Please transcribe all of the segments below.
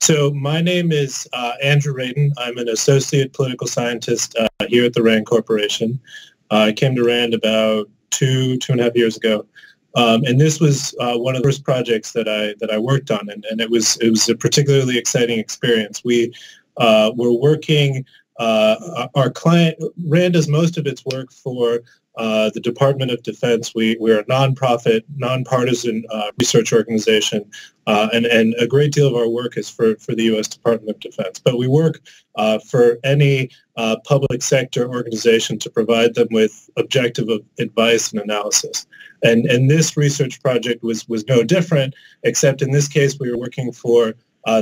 So my name is Andrew Radin. I'm an associate political scientist here at the RAND Corporation. I came to RAND about two and a half years ago, and this was one of the first projects that I worked on, and it was a particularly exciting experience. We were working. Our client RAND does most of its work for the Department of Defense. We're a nonprofit, nonpartisan research organization, and a great deal of our work is for the U.S. Department of Defense. But we work for any public sector organization to provide them with objective advice and analysis. And this research project was no different, except in this case we were working for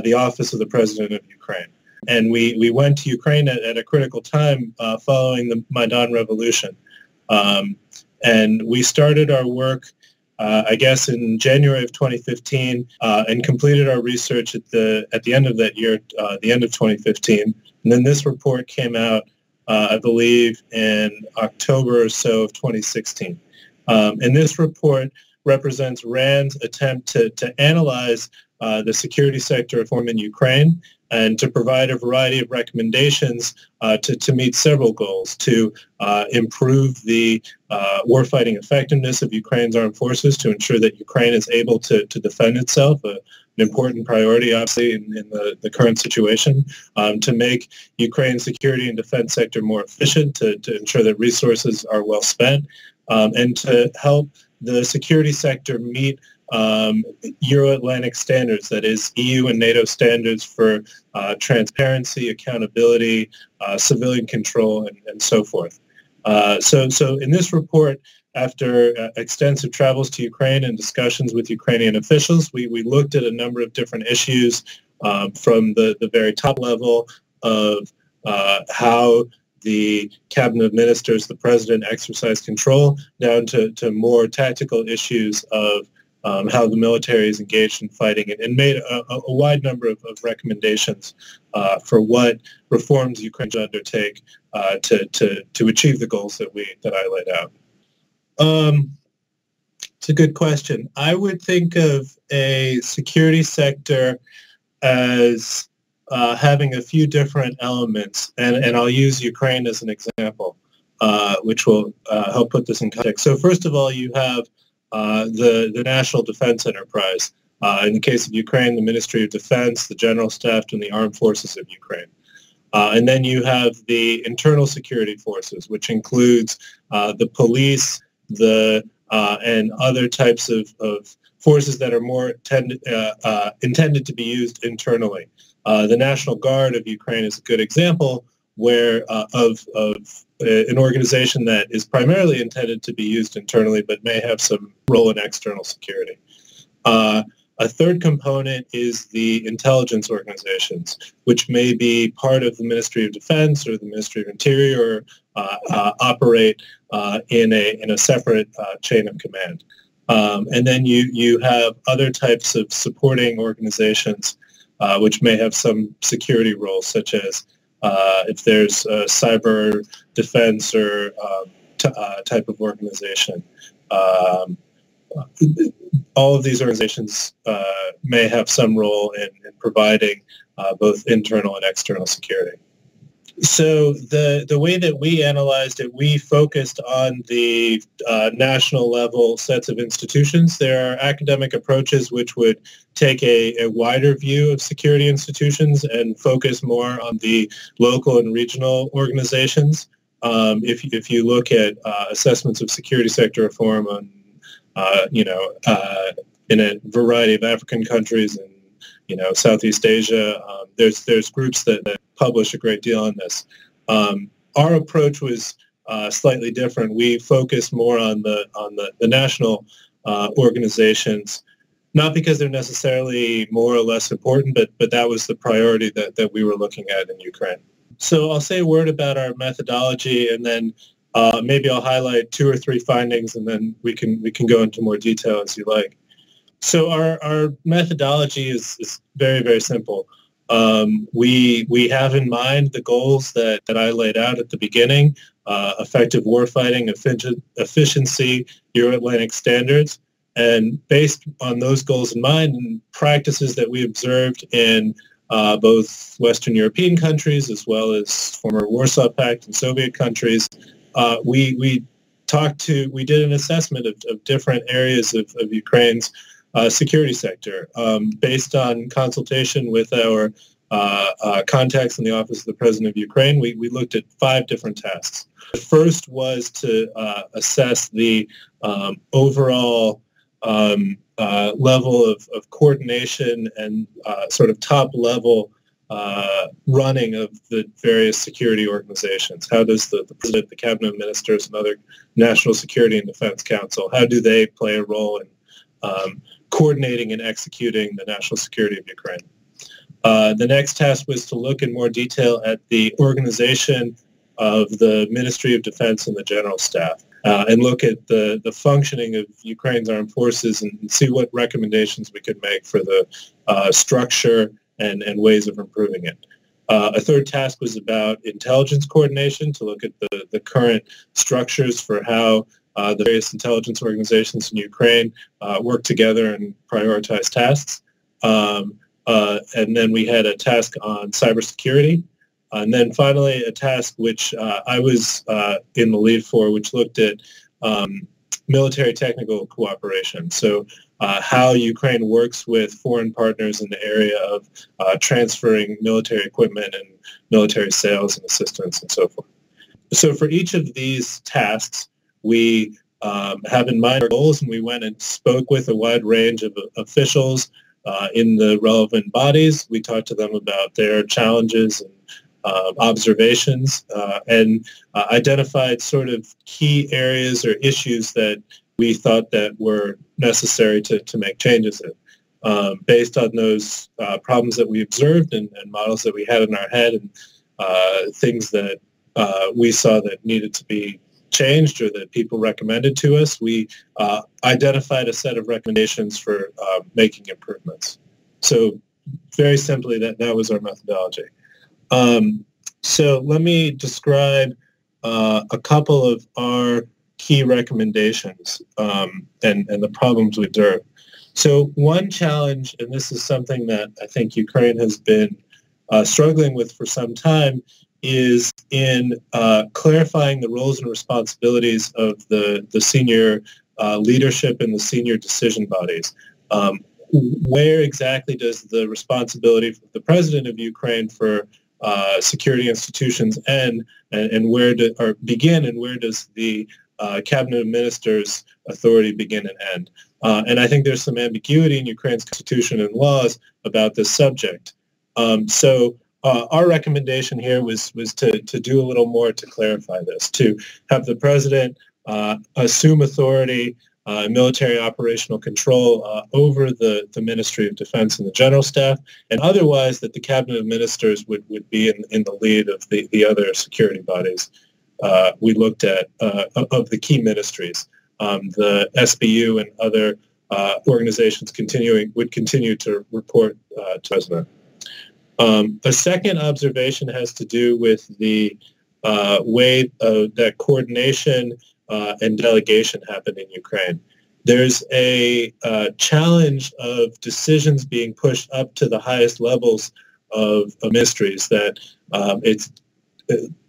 the Office of the President of Ukraine. And we went to Ukraine at a critical time following the Maidan Revolution. And we started our work, I guess, in January of 2015 and completed our research at the end of that year, the end of 2015. And then this report came out, I believe, in October or so of 2016. And this report represents RAND's attempt to analyze the security sector reform in Ukraine and to provide a variety of recommendations to meet several goals, to improve the warfighting effectiveness of Ukraine's armed forces, to ensure that Ukraine is able to defend itself, an important priority, obviously, in the current situation, to make Ukraine's security and defense sector more efficient, to ensure that resources are well spent, and to help the security sector meet Euro-Atlantic standards, that is EU and NATO standards for transparency, accountability, civilian control, and so forth. So in this report, after extensive travels to Ukraine and discussions with Ukrainian officials, we looked at a number of different issues from the very top level of how the cabinet of ministers, the president, exercise control, down to more tactical issues of how the military is engaged in fighting, and made a wide number of recommendations for what reforms Ukraine should undertake to achieve the goals that I laid out. It's a good question. I would think of a security sector as having a few different elements, and I'll use Ukraine as an example, which will help put this in context. So first of all, you have the national defense enterprise. In the case of Ukraine, the Ministry of Defense, the General Staff, and the Armed Forces of Ukraine. And then you have the internal security forces, which includes the police, and other types of forces that are more intended to be used internally. The National Guard of Ukraine is a good example where of an organization that is primarily intended to be used internally but may have some role in external security. A third component is the intelligence organizations, which may be part of the Ministry of Defense or the Ministry of Interior, or operate in a separate chain of command. And then you have other types of supporting organizations which may have some security roles, such as if there's a cyber defense or type of organization. All of these organizations may have some role in providing both internal and external security. So the way that we analyzed it, we focused on the national level sets of institutions. There are academic approaches which would take a wider view of security institutions and focus more on the local and regional organizations. If you look at assessments of security sector reform on, in a variety of African countries and Southeast Asia, there's groups that publish a great deal on this. Our approach was slightly different. We focused more on the national organizations, not because they're necessarily more or less important, but that was the priority that we were looking at in Ukraine. So I'll say a word about our methodology, and then maybe I'll highlight 2 or 3 findings, and then we can go into more detail as you like. So our methodology is very, very simple. We have in mind the goals that I laid out at the beginning: effective warfighting, efficiency, Euro-Atlantic standards. And based on those goals in mind and practices that we observed in both Western European countries as well as former Warsaw Pact and Soviet countries. We did an assessment of different areas of Ukraine's security sector based on consultation with our contacts in the Office of the President of Ukraine. We looked at 5 different tasks. The first was to assess the overall level of coordination and sort of top-level running of the various security organizations. How does the President, the Cabinet Ministers, and other National Security and Defense Council, how do they play a role in coordinating and executing the national security of Ukraine? The next task was to look in more detail at the organization of the Ministry of Defense and the General Staff, and look at the functioning of Ukraine's armed forces and see what recommendations we could make for the structure and ways of improving it. A third task was about intelligence coordination, to look at the current structures for how the various intelligence organizations in Ukraine work together and prioritize tasks. And then we had a task on cybersecurity. And then finally, a task which I was in the lead for, which looked at military technical cooperation. So how Ukraine works with foreign partners in the area of transferring military equipment and military sales and assistance and so forth. So for each of these tasks, we have in mind our goals, and we went and spoke with a wide range of officials in the relevant bodies. We talked to them about their challenges and observations, and identified sort of key areas or issues that we thought that were necessary to make changes in, based on those problems that we observed and models that we had in our head, and things that we saw that needed to be changed or that people recommended to us. We identified a set of recommendations for making improvements. So very simply, that was our methodology. So let me describe a couple of our key recommendations and the problems we observed. So one challenge, and this is something that I think Ukraine has been struggling with for some time, is in clarifying the roles and responsibilities of the senior leadership and the senior decision bodies. Where exactly does the responsibility of the President of Ukraine for security institutions end, and where begin, and where does the Cabinet of Ministers authority begin and end? And I think there's some ambiguity in Ukraine's constitution and laws about this subject. So our recommendation here was to do a little more to clarify this, to have the President assume authority, military operational control over the Ministry of Defense and the General Staff, and otherwise that the Cabinet of Ministers would be in the lead of the other security bodies. We looked at, of the key ministries, the SBU and other organizations would continue to report to the President. A second observation has to do with the way that coordination and delegation happen in Ukraine. There's a challenge of decisions being pushed up to the highest levels of ministries, that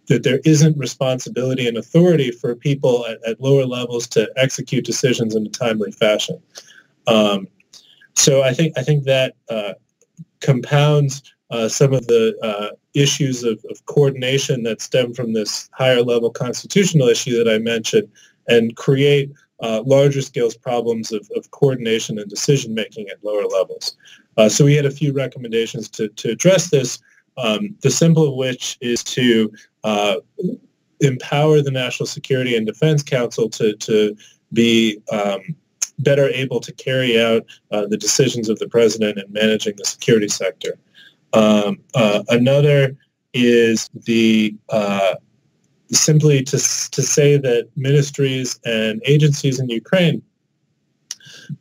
that there isn't responsibility and authority for people at lower levels to execute decisions in a timely fashion. So I think that compounds some of the issues of coordination that stem from this higher level constitutional issue that I mentioned, and create larger scale problems of coordination and decision making at lower levels. So we had a few recommendations to address this, the simple of which is to empower the National Security and Defense Council to be better able to carry out the decisions of the President in managing the security sector. Another is simply to say that ministries and agencies in Ukraine,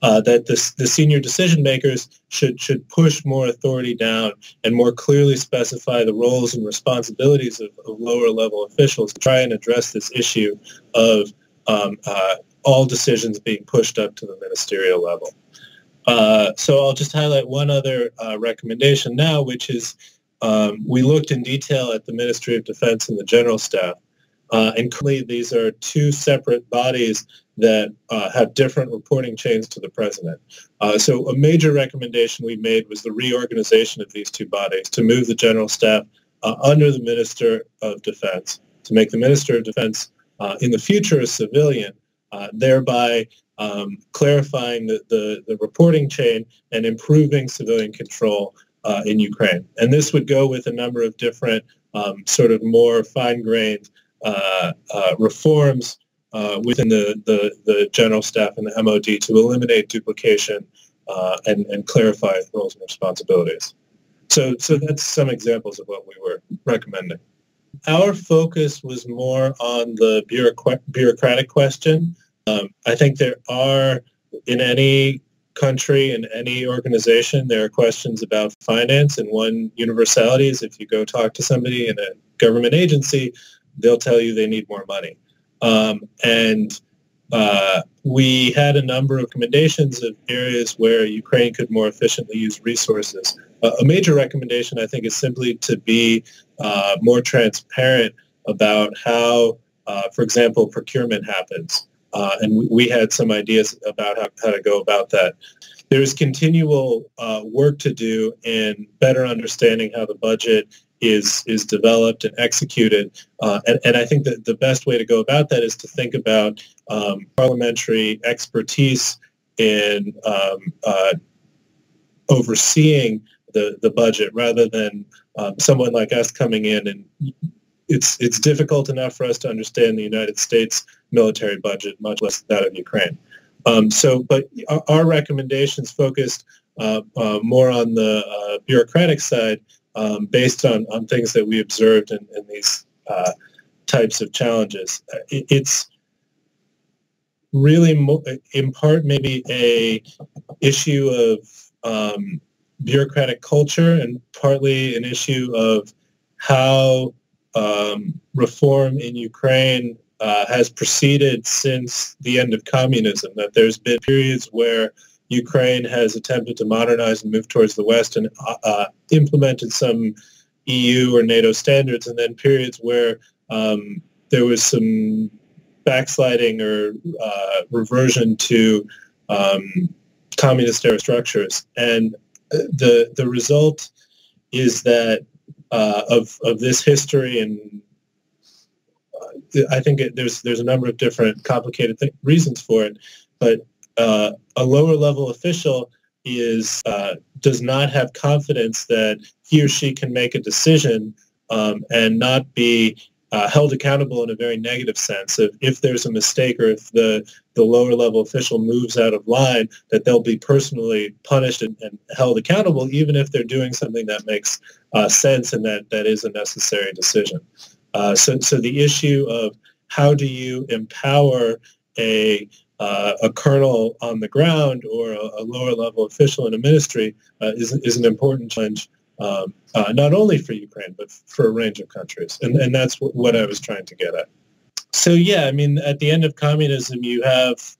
that the senior decision makers should push more authority down and more clearly specify the roles and responsibilities of lower level officials to try and address this issue of all decisions being pushed up to the ministerial level. So I'll just highlight one other recommendation now, which is we looked in detail at the Ministry of Defense and the General Staff. And currently, these are two separate bodies that have different reporting chains to the president. So a major recommendation we made was the reorganization of these two bodies to move the General Staff under the Minister of Defense, to make the Minister of Defense in the future a civilian, thereby clarifying the reporting chain and improving civilian control in Ukraine. And this would go with a number of different sort of more fine-grained reforms within the General Staff and the MOD to eliminate duplication and clarify roles and responsibilities. So that's some examples of what we were recommending. Our focus was more on the bureaucratic question. I think there are, in any country, in any organization, there are questions about finance, and one universality is if you go talk to somebody in a government agency, they'll tell you they need more money. We had a number of recommendations of areas where Ukraine could more efficiently use resources. A major recommendation, I think, is simply to be more transparent about how, for example, procurement happens. And we had some ideas about how to go about that. There's continual work to do in better understanding how the budget is developed and executed. And I think that the best way to go about that is to think about parliamentary expertise in overseeing the budget rather than someone like us coming in. And it's difficult enough for us to understand the United States military budget, much less that of Ukraine. But our recommendations focused more on the bureaucratic side, based on things that we observed in these types of challenges. It's really, in part, maybe a issue of bureaucratic culture, and partly an issue of how reform in Ukraine has proceeded since the end of communism, that there's been periods where Ukraine has attempted to modernize and move towards the West and implemented some EU or NATO standards, and then periods where there was some backsliding or reversion to communist-era structures. And the result is that of this history, and I think there's a number of different complicated reasons for it, but a lower level official does not have confidence that he or she can make a decision and not be held accountable in a very negative sense. If there's a mistake, or if the lower level official moves out of line, that they'll be personally punished and held accountable, even if they're doing something that makes sense and that is a necessary decision. So the issue of how do you empower a colonel on the ground or a lower level official in a ministry is an important challenge, not only for Ukraine, but for a range of countries. And that's what I was trying to get at. So, yeah, I mean, at the end of communism, you have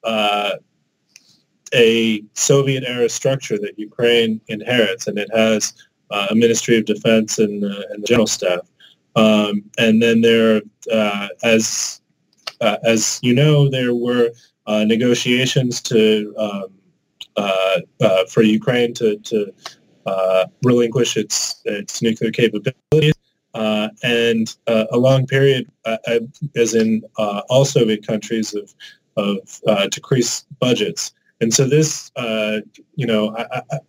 a Soviet-era structure that Ukraine inherits, and it has a Ministry of Defense and the General Staff. And then there, as you know, there were negotiations for Ukraine to relinquish its nuclear capabilities, and a long period, as in all Soviet countries, of decreased budgets. And so this, the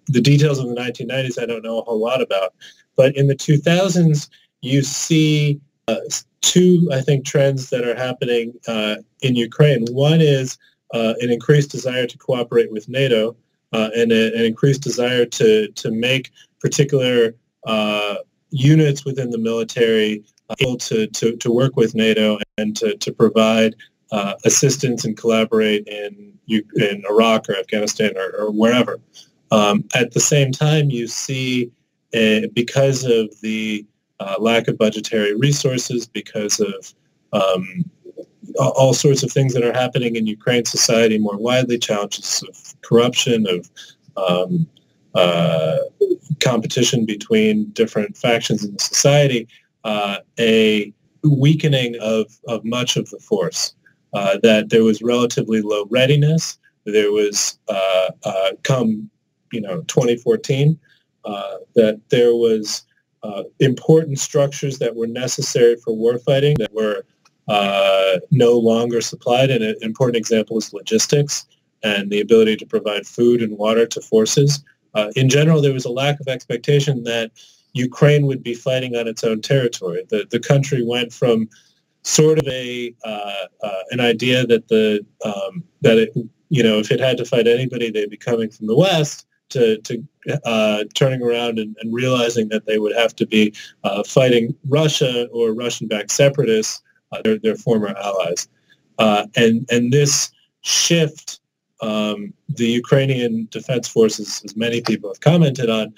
details of the 1990s I don't know a whole lot about, but in the 2000s you see two, I think, trends that are happening in Ukraine. One is an increased desire to cooperate with NATO, and an increased desire to make particular units within the military able to work with NATO and to provide assistance and collaborate in Iraq or Afghanistan or wherever. At the same time, you see, because of the lack of budgetary resources, because of all sorts of things that are happening in Ukraine society more widely, challenges of corruption, of competition between different factions in the society, a weakening of much of the force, that there was relatively low readiness. There was, come 2014, that there was important structures that were necessary for warfighting that were no longer supplied. And an important example is logistics and the ability to provide food and water to forces. In general, there was a lack of expectation that Ukraine would be fighting on its own territory. The country went from sort of an idea that if it had to fight anybody, they'd be coming from the West, to turning around and realizing that they would have to be fighting Russia or Russian-backed separatists, their former allies. And this shift, the Ukrainian defense forces, as many people have commented on,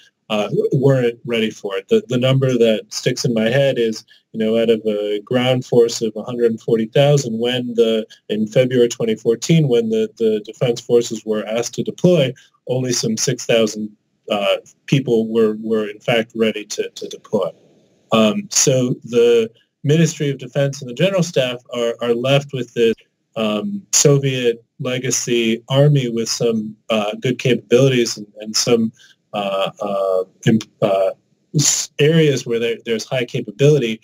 weren't ready for it. The number that sticks in my head is, out of a ground force of 140,000, in February 2014, when the defense forces were asked to deploy, only some 6,000 people were in fact ready to deploy. So the Ministry of Defense and the General Staff are left with this Soviet legacy army with some good capabilities and some areas where there's high capability,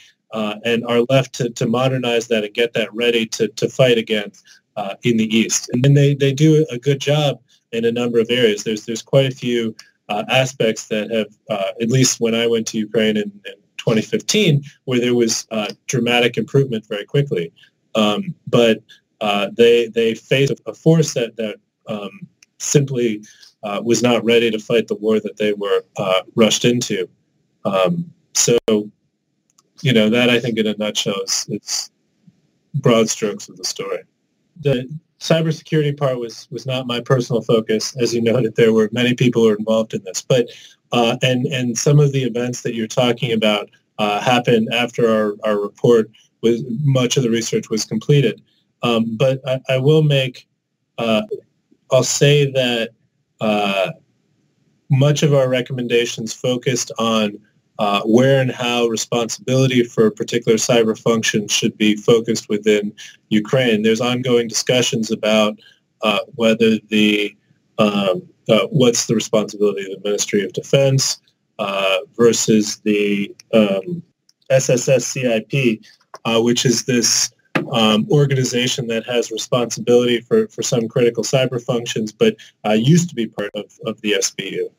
and are left to modernize that and get that ready to fight again in the East. And then they do a good job in a number of areas. There's quite a few aspects that have, at least when I went to Ukraine in 2015, where there was dramatic improvement very quickly. But they faced a force that simply was not ready to fight the war that they were rushed into. So, that I think in a nutshell is broad strokes of the story. The cybersecurity part was not my personal focus. As you noted, there were many people who were involved in this, but and some of the events that you're talking about happened after our report much of the research was completed. But I will make, I'll say that much of our recommendations focused on where and how responsibility for particular cyber functions should be focused within Ukraine. There's ongoing discussions about whether what's the responsibility of the Ministry of Defense versus the SSS-CIP, which is this organization that has responsibility for some critical cyber functions, but used to be part of the SBU.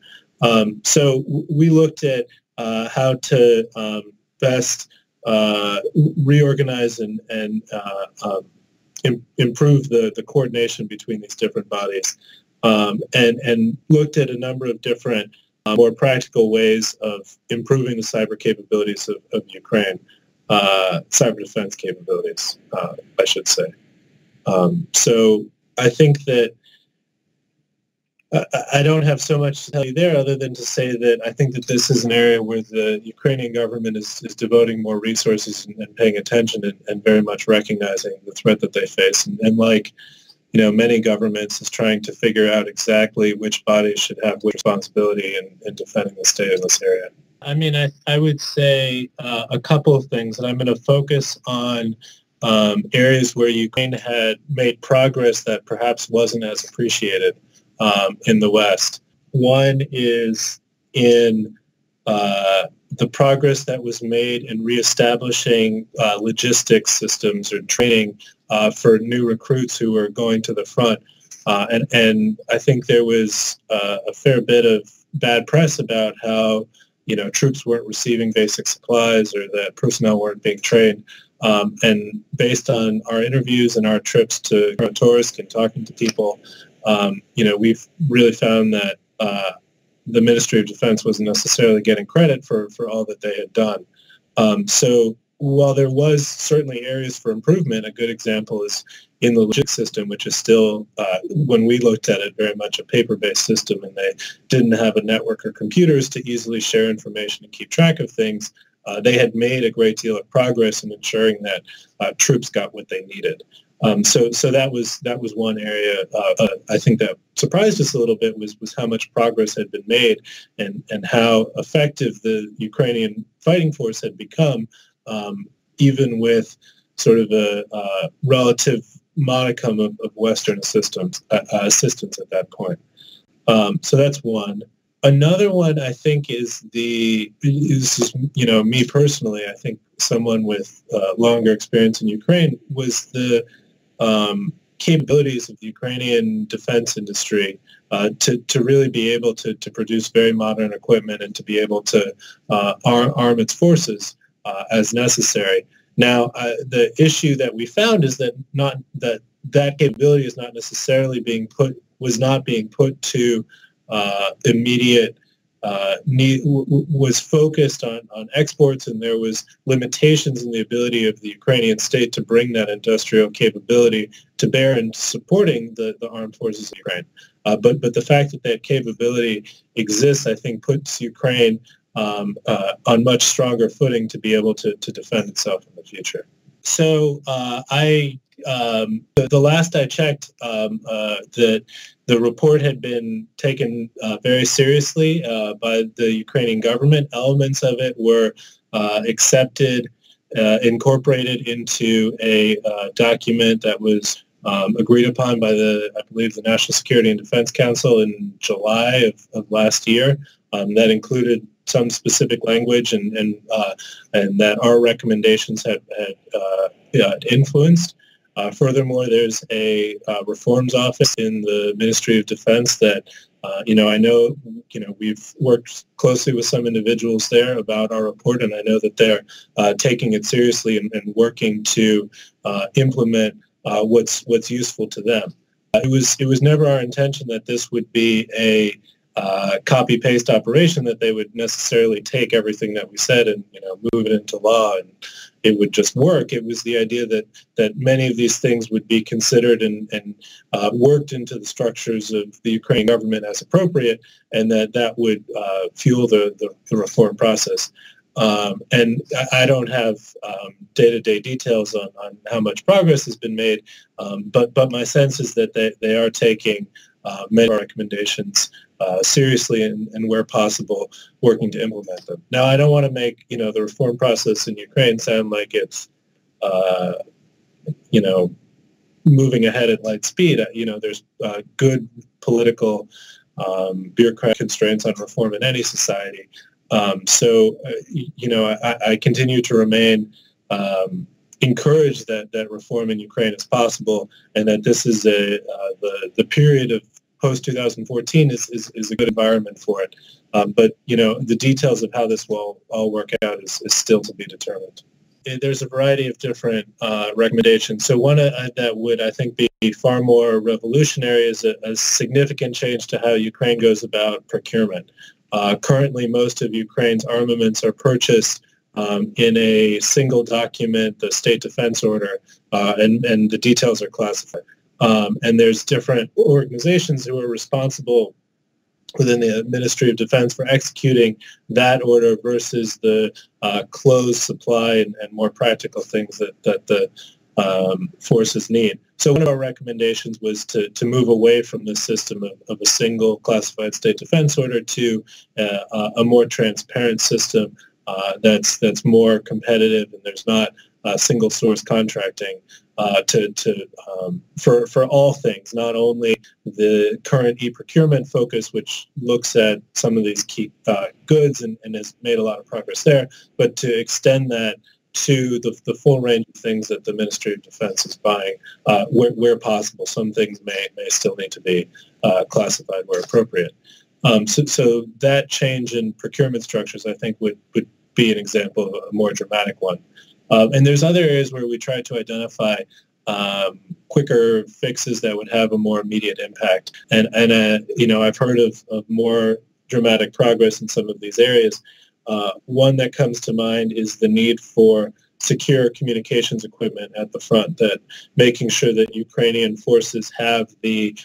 So we looked at how to best reorganize and improve the coordination between these different bodies, and looked at a number of different more practical ways of improving the cyber capabilities of Ukraine, cyber defense capabilities, I should say. So I think that I don't have so much to tell you there other than to say that I think that this is an area where the Ukrainian government is devoting more resources and paying attention and very much recognizing the threat that they face. And like, many governments is trying to figure out exactly which bodies should have which responsibility in defending the state in this area. I mean, I would say a couple of things, and I'm going to focus on areas where Ukraine had made progress that perhaps wasn't as appreciated in the West. One is in the progress that was made in reestablishing logistics systems or training for new recruits who are going to the front. And I think there was a fair bit of bad press about how, troops weren't receiving basic supplies or that personnel weren't being trained. And based on our interviews and our trips to Kramatorsk and talking to people, we've really found that the Ministry of Defense wasn't necessarily getting credit for all that they had done. So while there was certainly areas for improvement, a good example is in the logistics system, which is still, when we looked at it, very much a paper-based system, and they didn't have a network or computers to easily share information and keep track of things. They had made a great deal of progress in ensuring that troops got what they needed. So that was one area I think that surprised us a little bit was how much progress had been made and how effective the Ukrainian fighting force had become, even with sort of a relative modicum of Western assistance at that point. So that's one. Another one I think is this is me personally. I think someone with longer experience in Ukraine was the capabilities of the Ukrainian defense industry to really be able to produce very modern equipment and to be able to arm its forces as necessary. Now, the issue that we found is that that capability is not necessarily was not being put to immediate need, was focused on exports, and there was limitations in the ability of the Ukrainian state to bring that industrial capability to bear in supporting the armed forces of Ukraine. But the fact that that capability exists, I think, puts Ukraine on much stronger footing to be able to defend itself in the future. So the last I checked, that the report had been taken very seriously by the Ukrainian government. Elements of it were accepted, incorporated into a document that was agreed upon by I believe, the National Security and Defense Council in July of last year. That included some specific language and that our recommendations had influenced. Furthermore, there's a reforms office in the Ministry of Defense that, I know, we've worked closely with some individuals there about our report, and I know that they're taking it seriously and working to implement what's useful to them. It was never our intention that this would be a copy-paste operation, that they would necessarily take everything that we said and move it into law and it would just work. It was the idea that many of these things would be considered and worked into the structures of the Ukrainian government as appropriate, and that would fuel the reform process. And I don't have day-to-day details on how much progress has been made, but my sense is that they are taking many of our recommendations seriously and where possible working to implement them. Now, I don't want to make the reform process in Ukraine sound like it's moving ahead at light speed. There's good political bureaucratic constraints on reform in any society. So I continue to remain encouraged that reform in Ukraine is possible, and that this is the period of post-2014 is a good environment for it. But the details of how this will all work out is still to be determined. There's a variety of different recommendations. So one that would, I think, be far more revolutionary is a significant change to how Ukraine goes about procurement. Currently, most of Ukraine's armaments are purchased in a single document, the State Defense Order, and the details are classified. And there's different organizations who are responsible within the Ministry of Defense for executing that order versus the closed supply and more practical things that the forces need. So one of our recommendations was to move away from this system of a single classified State Defense Order to a more transparent system that's more competitive, and there's not single source contracting for all things, not only the current e-procurement focus, which looks at some of these key goods and has made a lot of progress there, but to extend that to the full range of things that the Ministry of Defense is buying where possible. Some things may still need to be classified where appropriate. So that change in procurement structures, I think, would be an example of a more dramatic one. And there's other areas where we try to identify quicker fixes that would have a more immediate impact. And I've heard of more dramatic progress in some of these areas. One that comes to mind is the need for secure communications equipment at the front, that making sure that Ukrainian forces have the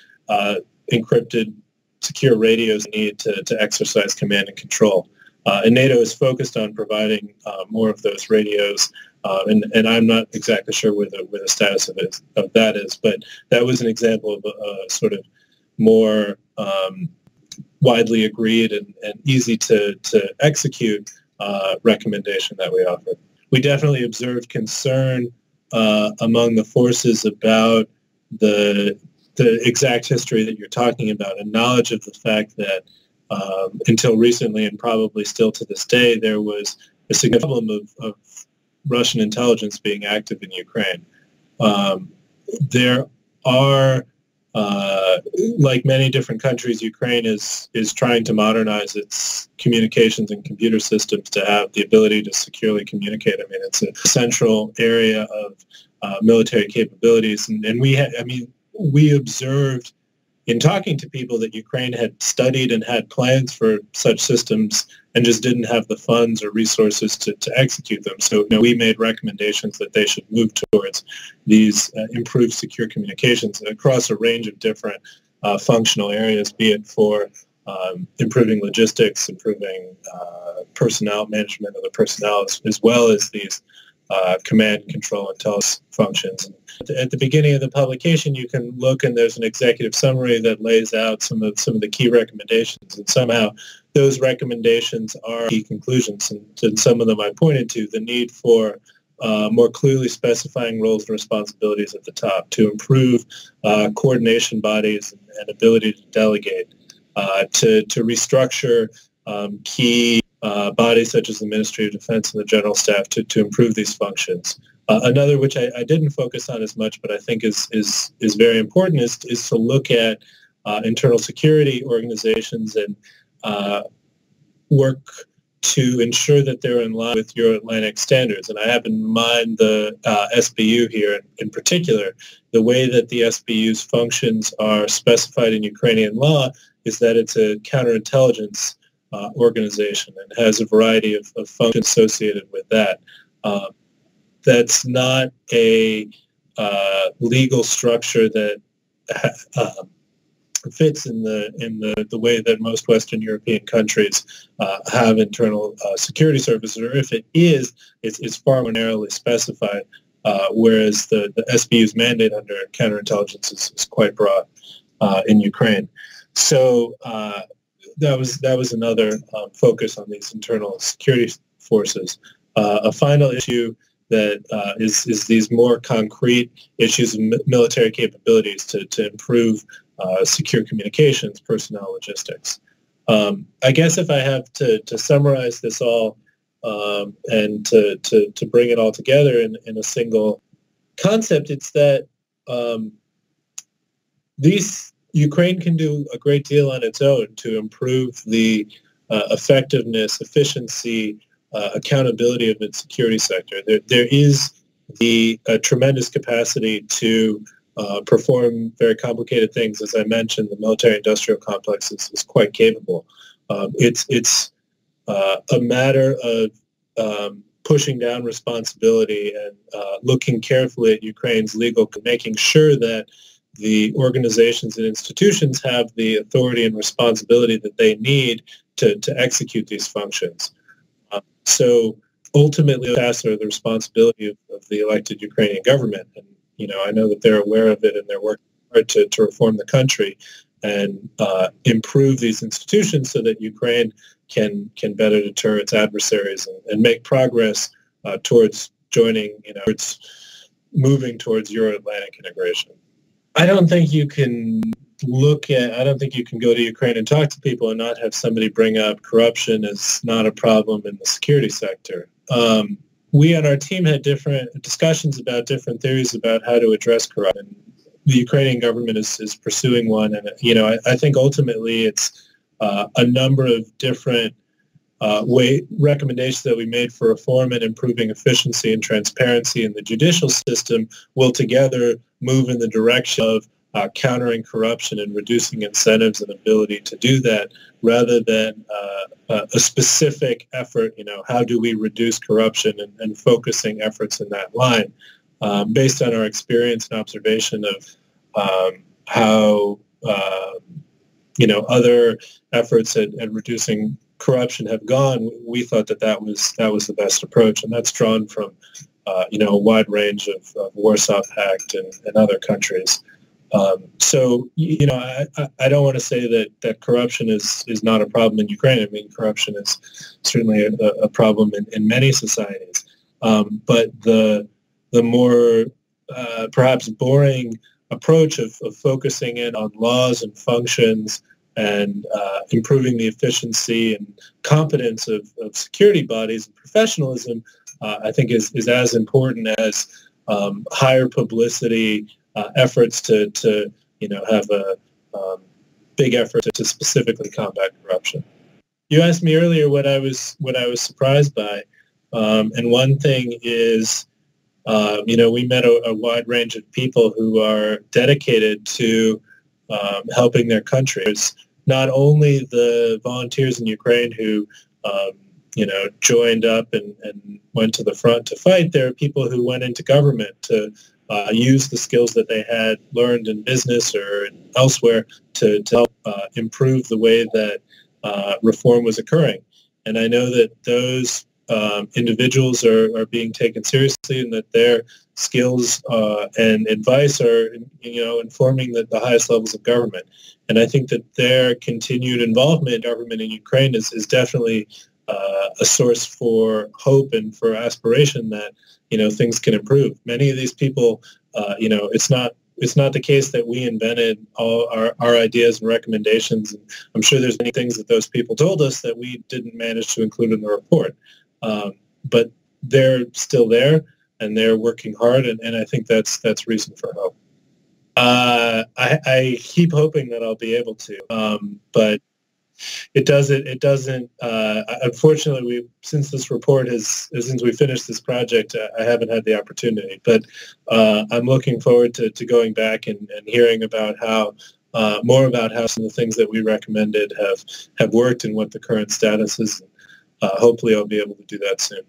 encrypted secure radios they need to exercise command and control. And NATO is focused on providing more of those radios And I'm not exactly sure where the status of that is, but that was an example of a sort of more widely agreed and easy to execute recommendation that we offered. We definitely observed concern among the forces about the exact history that you're talking about, and knowledge of the fact that until recently, and probably still to this day, there was a significant problem of Russian intelligence being active in Ukraine. There are, like many different countries, Ukraine is trying to modernize its communications and computer systems to have the ability to securely communicate. I mean, it's a central area of military capabilities, and we observed in talking to people that Ukraine had studied and had plans for such systems and just didn't have the funds or resources to execute them. So we made recommendations that they should move towards these improved secure communications across a range of different functional areas, be it for improving logistics, improving personnel management of the personnel, as well as these command, control, intelligence functions. At the beginning of the publication, you can look, and there's an executive summary that lays out some of the key recommendations, and somehow those recommendations are key conclusions. And some of them I pointed to: the need for more clearly specifying roles and responsibilities at the top, to improve coordination bodies and ability to delegate, to restructure key bodies such as the Ministry of Defense and the General Staff to improve these functions. Another, which I didn't focus on as much, but I think is very important, is to look at internal security organizations and work to ensure that they're in line with Euro-Atlantic standards. And I have in mind the SBU here in particular. The way that the SBU's functions are specified in Ukrainian law is that it's a counterintelligence organization and has a variety of functions associated with that. That's not a legal structure that fits in the way that most Western European countries have internal security services, or if it is, it's far more narrowly specified, whereas the SBU's mandate under counterintelligence is quite broad in Ukraine. So that was another focus on these internal security forces. A final issue that is these more concrete issues of military capabilities to improve secure communications, personnel, logistics. I guess if I have to summarize this all and to bring it all together in a single concept, it's that Ukraine can do a great deal on its own to improve the effectiveness, efficiency, accountability of its security sector. There is the tremendous capacity to perform very complicated things. As I mentioned, the military-industrial complex is quite capable. It's a matter of pushing down responsibility and looking carefully at Ukraine's legal, making sure that the organizations and institutions have the authority and responsibility that they need to execute these functions. So ultimately, that's the responsibility of the elected Ukrainian government. And, I know that they're aware of it and they're working hard to reform the country and improve these institutions so that Ukraine can better deter its adversaries and make progress towards joining, towards moving towards Euro-Atlantic integration. I don't think you can go to Ukraine and talk to people and not have somebody bring up corruption as not a problem in the security sector. We on our team had different discussions about different theories about how to address corruption. The Ukrainian government is pursuing one, and I think ultimately it's a number of different recommendations that we made for reform and improving efficiency and transparency in the judicial system will together move in the direction of countering corruption and reducing incentives and ability to do that, rather than a specific effort, how do we reduce corruption and focusing efforts in that line. Based on our experience and observation of how, other efforts at reducing corruption have gone, we thought that was the best approach, and that's drawn from a wide range of Warsaw Pact and other countries. So, I don't want to say that corruption is not a problem in Ukraine. I mean, corruption is certainly a problem in many societies. But the more perhaps boring approach of focusing in on laws and functions and improving the efficiency and competence of security bodies and professionalism, I think is as important as higher publicity efforts to have a big effort to specifically combat corruption. You asked me earlier what I was surprised by, and one thing is, we met a wide range of people who are dedicated to helping their country. It's not only the volunteers in Ukraine who joined up and went to the front to fight. There are people who went into government to use the skills that they had learned in business or elsewhere to help improve the way that reform was occurring. And I know that those individuals are being taken seriously, and that their skills and advice are, informing the highest levels of government. And I think that their continued involvement in government in Ukraine is definitely a source for hope and for aspiration that, things can improve. Many of these people, it's not the case that we invented all our ideas and recommendations. And I'm sure there's many things that those people told us that we didn't manage to include in the report. But they're still there, and they're working hard, and I think that's reason for hope. I keep hoping that I'll be able to, but it doesn't. Unfortunately, since this report since we finished this project, I haven't had the opportunity. But I'm looking forward to going back and hearing about how more about how some of the things that we recommended have worked and what the current status is. Hopefully, I'll be able to do that soon.